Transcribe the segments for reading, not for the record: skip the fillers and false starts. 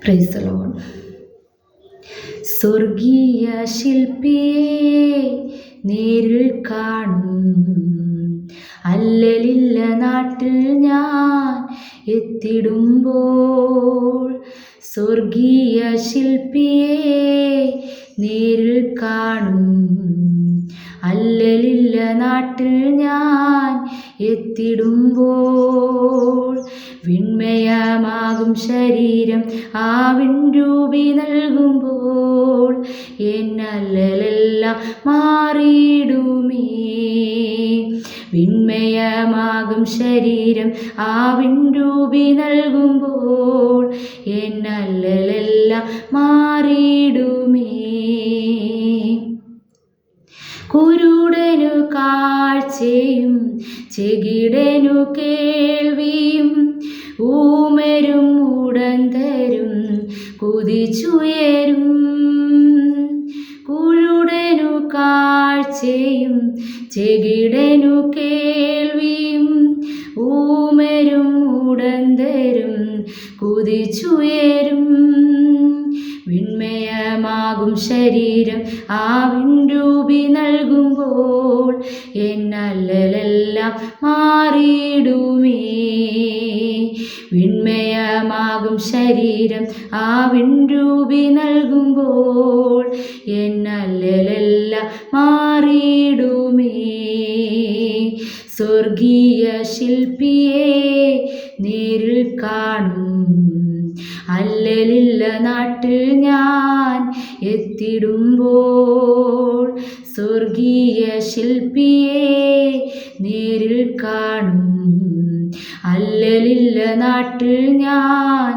Praise the Lord. സ്വർഗീയ ശില്പിയെ നേരിൽ കാണും, അല്ലലില്ല നാട്ടിൽ ഞാൻ എത്തിടുമ്പോൾ. സ്വർഗീയ ശില്പിയെ നേരിൽ കാണും, അല്ലലില്ല നാട്ടിൽ ഞാൻ എത്തിടുമ്പോൾ. വിണ്മയമാകും ശരീരം ആ വിൺരൂപി നൽകുമ്പോൾ എന്നല്ലലെല്ലാം മാറിയിടുമേ. വിണ്മയമാകും ശരീരം ആ വിൺരൂപി നൽകുമ്പോൾ എന്നല്ലലെല്ലാം മാറിയിടുമേ. കുരുടനു കാഴ്ചയും ചെകിടനു കേൾവിയും ഊമരും ഉടന്തരും കുതിച്ചുയരും. കുരുടനു കാഴ്ചയും ചെകിടനു കേൾവിയും ഊമരും ഉടന്തരും കുതിച്ചുയരും. വിണ്മയമാകും ശരീരം ആ വിൺരൂപി നൽകുമ്പോൾ എന്നല്ലലെല്ലാം മാറിയിടുമേ. വിണ്മയമാകും ശരീരം ആ വിൺരൂപി നൽകുമ്പോൾ എന്നല്ലലെല്ലാം മാറിയിടുമേ. സ്വർഗീയ ശില്പിയെ നേരിൽ കാണും, അല്ലലില്ല നാട്ടിൽ ഞാൻ എത്തിടുമ്പോൾ. സ്വർഗീയ ശില്പിയെ നേരിൽ കാണും, അല്ലലില്ല നാട്ടിൽ ഞാൻ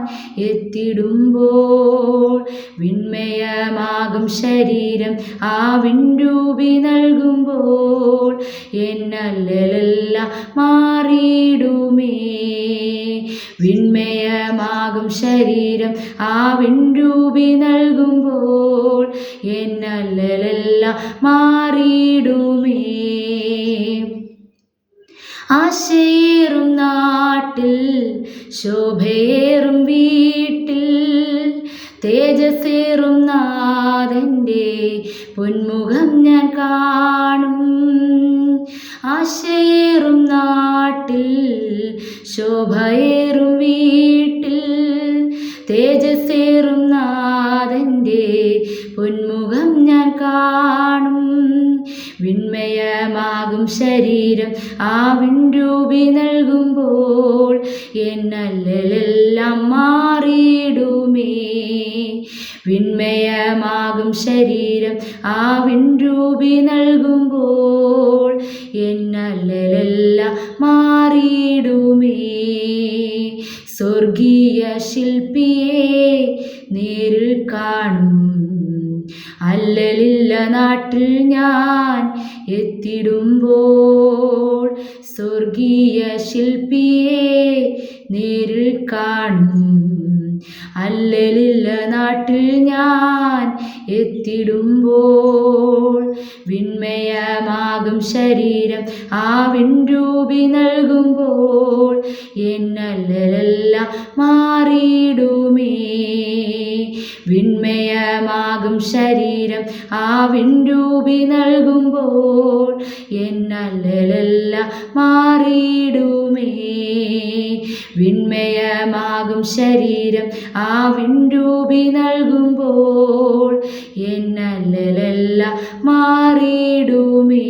എത്തിടുമ്പോൾ. വിണ്മയമാകും ശരീരം ആ വിൺരൂപി നൽകുമ്പോൾ എന്നല്ലലെല്ലാം മാറിയിടുമേ. വിണ്മയമാകും ശരീരം ആ വിൺരൂപി നൽകുമ്പോൾ എന്നല്ലലെല്ലാം മാറിയിടുമേ. ആശയേറും നാട്ടിൽ ശോഭയേറും വീട്ടിൽ തേജസ്സേറും നാഥൻ്റെ പൊന്മുഖം ഞാൻ കാണും. ആശയേറും നാട്ടിൽ ശോഭയേറും വീട്ടിൽ തേജസ്സേറും നാഥൻ്റെ പൊന്മുഖം ഞാൻ കാണും. വിണ്മയമാകും ശരീരം ആ വിൺരൂപി നൽകുമ്പോൾ എന്നല്ലലെല്ലാം മാറിയിടുമേ. വിണ്മയമാകും ശരീരം ആ വിൺരൂപി നൽകുമ്പോൾ എന്നല്ലലെല്ലാം മാറിയിടുമേ. സ്വർഗീയ ശില്പിയെ നേരിൽ കാണും, അല്ലലില്ല നാട്ടിൽ ഞാൻ എത്തിടുമ്പോൾ. സ്വർഗീയ ശില്പിയെ നേരിൽ കാണും, അല്ലലില്ല നാട്ടിൽ ഞാൻ എത്തിടുമ്പോൾ. വിണ്മയമാകും ശരീരം ആ വിൺരൂപി നൽകുമ്പോൾ എന്നല്ലലെല്ലാം മാറിയിടുമേ. വിണ്മയമാകും ശരീരം ആ വിൺരൂപി നൽകുമ്പോൾ എന്നല്ലലെല്ലാം മാറിയിടുമേ. വിണ്മയമാകും ശരീരം ആ വിൺരൂപി നൽകുമ്പോൾ എന്നല്ലലെല്ലാം മാറിയിടുമേ.